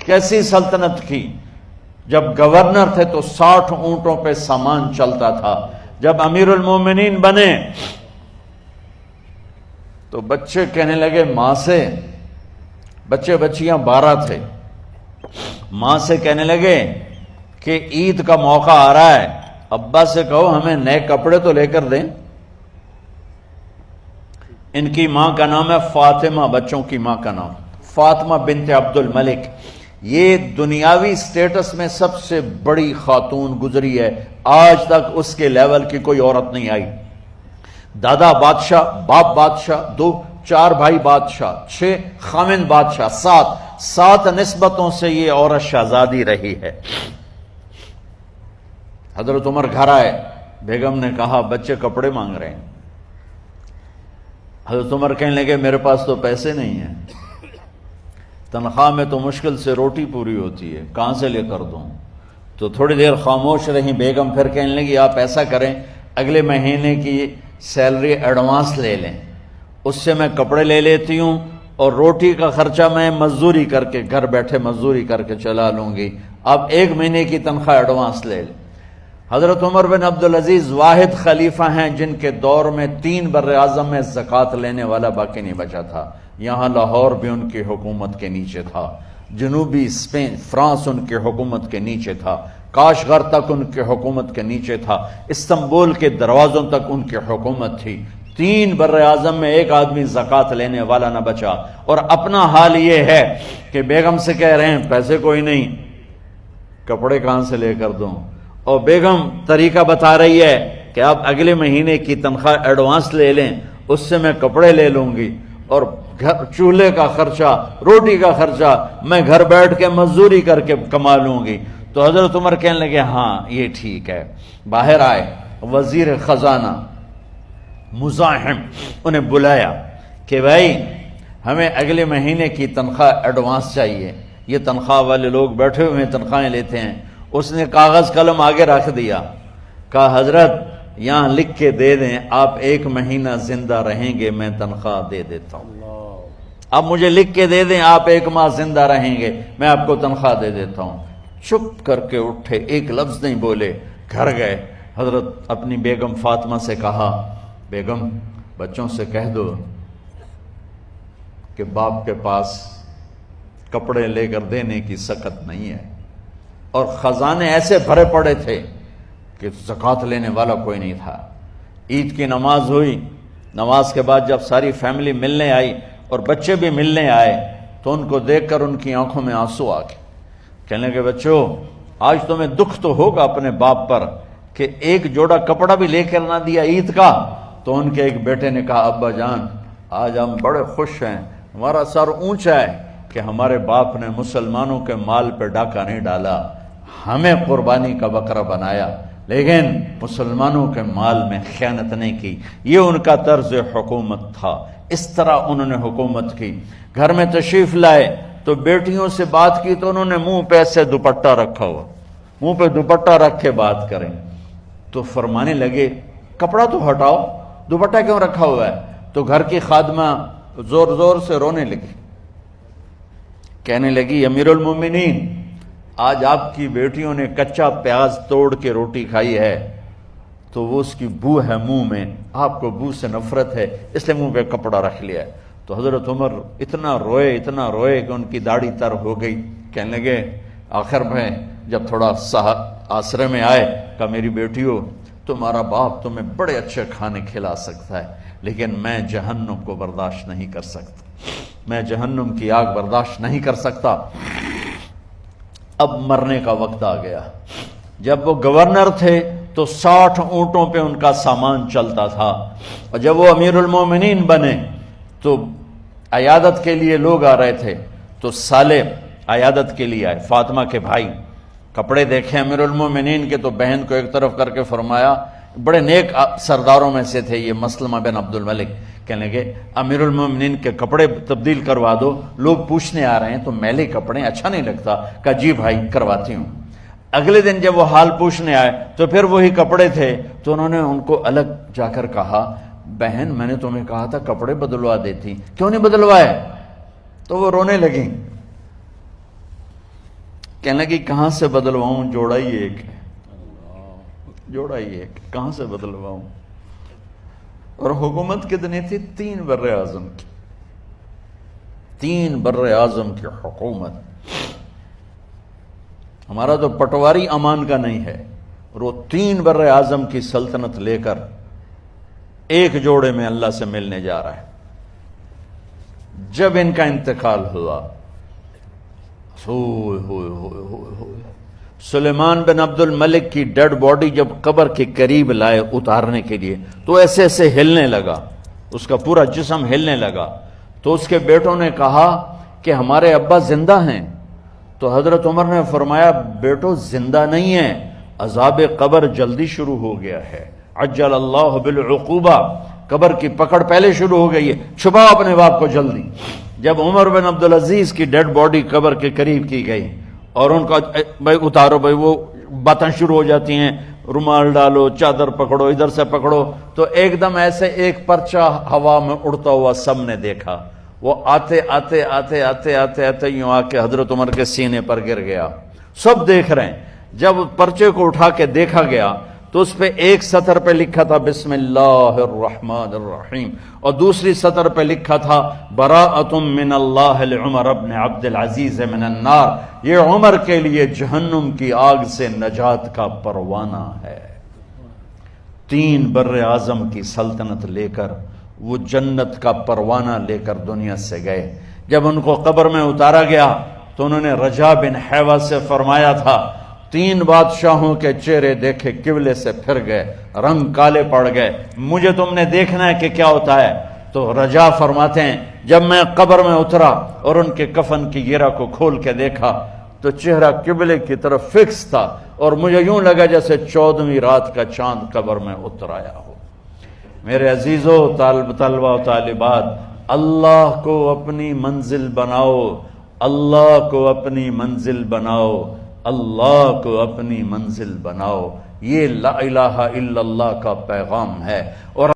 کیسی سلطنت کی؟ جب گورنر تھے تو 60 اونٹوں پہ سامان چلتا تھا، جب امیر المومنین بنے تو بچے کہنے لگے ماں سے، بچے بچیاں 12 تھے، ماں سے کہنے لگے کہ عید کا موقع آ رہا ہے، ابا سے کہو ہمیں نئے کپڑے تو لے کر دیں۔ ان کی ماں کا نام ہے فاطمہ، بچوں کی ماں کا نام فاطمہ بنت عبد الملک۔ یہ دنیاوی سٹیٹس میں سب سے بڑی خاتون گزری ہے، آج تک اس کے لیول کی کوئی عورت نہیں آئی۔ دادا بادشاہ، باپ بادشاہ، 4 بھائی بادشاہ، 6 خامن بادشاہ، 7 نسبتوں سے یہ عورت شہزادی رہی ہے۔ حضرت عمر گھر آئے، بیگم نے کہا بچے کپڑے مانگ رہے ہیں۔ حضرت عمر کہنے لگے میرے پاس تو پیسے نہیں ہیں، تنخواہ میں تو مشکل سے روٹی پوری ہوتی ہے، کہاں سے لے کر دوں؟ تو تھوڑی دیر خاموش رہی بیگم، پھر کہنے لگی آپ ایسا کریں اگلے مہینے کی سیلری ایڈوانس لے لیں، اس سے میں کپڑے لے لیتی ہوں اور روٹی کا خرچہ میں مزدوری کر کے گھر بیٹھے مزدوری کر کے چلا لوں گی، آپ 1 مہینے کی تنخواہ ایڈوانس لے لیں۔ حضرت عمر بن عبدالعزیز واحد خلیفہ ہیں جن کے دور میں 3 براعظم میں زکوٰۃ لینے والا باقی نہیں بچا تھا۔ یہاں لاہور بھی ان کی حکومت کے نیچے تھا، جنوبی اسپین فرانس ان کی حکومت کے نیچے تھا، کاشغر تک ان کی حکومت کے نیچے تھا، استنبول کے دروازوں تک ان کی حکومت تھی۔ 3 براعظم میں 1 آدمی زکوٰۃ لینے والا نہ بچا، اور اپنا حال یہ ہے کہ بیگم سے کہہ رہے ہیں پیسے کوئی نہیں، کپڑے کہاں سے لے کر دوں؟ اور بیگم طریقہ بتا رہی ہے کہ آپ اگلے مہینے کی تنخواہ ایڈوانس لے لیں، اس سے میں کپڑے لے لوں گی، اور چولہے کا خرچہ، روٹی کا خرچہ میں گھر بیٹھ کے مزدوری کر کے کما لوں گی۔ تو حضرت عمر کہنے لگے ہاں یہ ٹھیک ہے۔ باہر آئے وزیر خزانہ مزاحم، انہیں بلایا کہ بھائی ہمیں اگلے مہینے کی تنخواہ ایڈوانس چاہیے، یہ تنخواہ والے لوگ بیٹھے ہوئے تنخواہیں لیتے ہیں۔ اس نے کاغذ قلم آگے رکھ دیا، کہا حضرت یہاں لکھ کے دے دیں آپ 1 مہینہ زندہ رہیں گے میں تنخواہ دے دیتا ہوں، آپ مجھے لکھ کے دے دیں آپ 1 ماہ زندہ رہیں گے میں آپ کو تنخواہ دے دیتا ہوں۔ چپ کر کے اٹھے، ایک لفظ نہیں بولے، گھر گئے۔ حضرت اپنی بیگم فاطمہ سے کہا بیگم بچوں سے کہہ دو کہ باپ کے پاس کپڑے لے کر دینے کی سکت نہیں ہے، اور خزانے ایسے بھرے پڑے تھے کہ زکوٰۃ لینے والا کوئی نہیں تھا۔ عید کی نماز ہوئی، نماز کے بعد جب ساری فیملی ملنے آئی اور بچے بھی ملنے آئے تو ان کو دیکھ کر ان کی آنکھوں میں آنسو آ گئے۔ کہنے لگے بچوں آج تمہیں دکھ تو ہوگا اپنے باپ پر کہ 1 جوڑا کپڑا بھی لے کر نہ دیا عید کا۔ تو ان کے ایک بیٹے نے کہا ابا جان آج ہم بڑے خوش ہیں، ہمارا سر اونچا ہے کہ ہمارے باپ نے مسلمانوں کے مال پہ ڈاکہ نہیں ڈالا، ہمیں قربانی کا بکرا بنایا، لیکن مسلمانوں کے مال میں خیانت نہیں کی۔ یہ ان کا طرز حکومت تھا، اس طرح انہوں نے حکومت کی۔ گھر میں تشریف لائے تو بیٹیوں سے بات کی تو انہوں نے منہ پہ ایسے دوپٹہ رکھا ہوا، منہ پہ دوپٹہ رکھ کے بات کریں تو فرمانے لگے کپڑا تو ہٹاؤ، دوپٹہ کیوں رکھا ہوا ہے؟ تو گھر کی خادمہ زور زور سے رونے لگی، کہنے لگی امیر المومنین آج آپ کی بیٹیوں نے کچا پیاز توڑ کے روٹی کھائی ہے تو وہ اس کی بو ہے منہ میں، آپ کو بو سے نفرت ہے اس لیے منہ پہ کپڑا رکھ لیا ہے۔ تو حضرت عمر اتنا روئے کہ ان کی داڑھی تر ہو گئی۔ کہنے لگے آخر میں جب تھوڑا آسرے میں آئے کہا میری بیٹیوں تمہارا باپ تمہیں بڑے اچھے کھانے کھلا سکتا ہے لیکن میں جہنم کو برداشت نہیں کر سکتا، میں جہنم کی آگ برداشت نہیں کر سکتا۔ اب مرنے کا وقت آ گیا۔ جب وہ گورنر تھے تو 60 اونٹوں پہ ان کا سامان چلتا تھا، اور جب وہ امیر المومنین بنے تو عیادت کے لیے لوگ آ رہے تھے تو سالے عیادت کے لیے آئے، فاطمہ کے بھائی کپڑے دیکھے امیر المومنین کے تو بہن کو ایک طرف کر کے فرمایا، بڑے نیک سرداروں میں سے تھے یہ مسلمہ بن عبد الملک، کہنے لگے امیر المومنین کے کپڑے تبدیل کروا دو، لوگ پوچھنے آ رہے ہیں تو میلے کپڑے اچھا نہیں لگتا۔ کہا جی بھائی کرواتی ہوں۔ اگلے دن جب وہ حال پوچھنے آئے تو پھر وہی کپڑے تھے تو انہوں نے ان کو الگ جا کر کہا بہن میں نے تمہیں کہا تھا کپڑے بدلوا دیتی، کیوں نہیں بدلوائے؟ تو وہ رونے لگیں۔ کہنے لگی کہاں سے بدلواؤں، جوڑا ہی ایک ہے، جوڑا ہی ایک، کہاں سے بدلواؤں؟ اور حکومت کتنی تھی؟ 3 بر اعظم کی، 3 بر اعظم کی حکومت۔ ہمارا تو پٹواری امان کا نہیں ہے، اور وہ 3 بر اعظم کی سلطنت لے کر ایک جوڑے میں اللہ سے ملنے جا رہا ہے۔ جب ان کا انتقال ہوا، سلیمان بن عبد الملک کی ڈیڈ باڈی جب قبر کے قریب لائے اتارنے کے لیے تو ایسے ایسے ہلنے لگا، اس کا پورا جسم ہلنے لگا۔ تو اس کے بیٹوں نے کہا کہ ہمارے ابا زندہ ہیں، تو حضرت عمر نے فرمایا بیٹو زندہ نہیں ہیں، عذاب قبر جلدی شروع ہو گیا ہے، عجل اللہ بالعقوبہ، قبر کی پکڑ پہلے شروع ہو گئی ہے، چھپاؤ اپنے باپ کو جلدی۔ جب عمر بن عبدالعزیز کی ڈیڈ باڈی قبر کے قریب کی گئی اور ان کا بھائی اتارو، بھائی وہ باتیں شروع ہو جاتی ہیں، رومال ڈالو، چادر پکڑو، ادھر سے پکڑو، تو ایک دم ایسے ایک پرچہ ہوا میں اڑتا ہوا سب نے دیکھا، وہ آتے آتے آتے آتے آتے آتے یوں آ کے حضرت عمر کے سینے پر گر گیا۔ سب دیکھ رہے ہیں۔ جب پرچے کو اٹھا کے دیکھا گیا تو اس پہ ایک سطر پہ لکھا تھا بسم اللہ الرحمن الرحیم، اور دوسری سطر پہ لکھا تھا براءۃ من اللہ لعمر بن عبد العزیز من النار، یہ عمر کے لیے جہنم کی آگ سے نجات کا پروانہ ہے۔ 3 بر اعظم کی سلطنت لے کر وہ جنت کا پروانہ لے کر دنیا سے گئے۔ جب ان کو قبر میں اتارا گیا تو انہوں نے رجا بن حیوہ سے فرمایا تھا 3 بادشاہوں کے چہرے دیکھے قبلے سے پھر گئے، رنگ کالے پڑ گئے، مجھے تم نے دیکھنا ہے کہ کیا ہوتا ہے۔ تو رجا فرماتے ہیں جب میں قبر میں اترا اور ان کے کفن کی گرہ کو کھول کے دیکھا تو چہرہ قبلے کی طرف فکس تھا، اور مجھے یوں لگا جیسے 14ویں رات کا چاند قبر میں اتر آیا ہو۔ میرے عزیزو، طلبہ و طالبات، اللہ کو اپنی منزل بناؤ، اللہ کو اپنی منزل بناؤ، اللہ کو اپنی منزل بناؤ، یہ لا الہ الا اللہ کا پیغام ہے۔ اور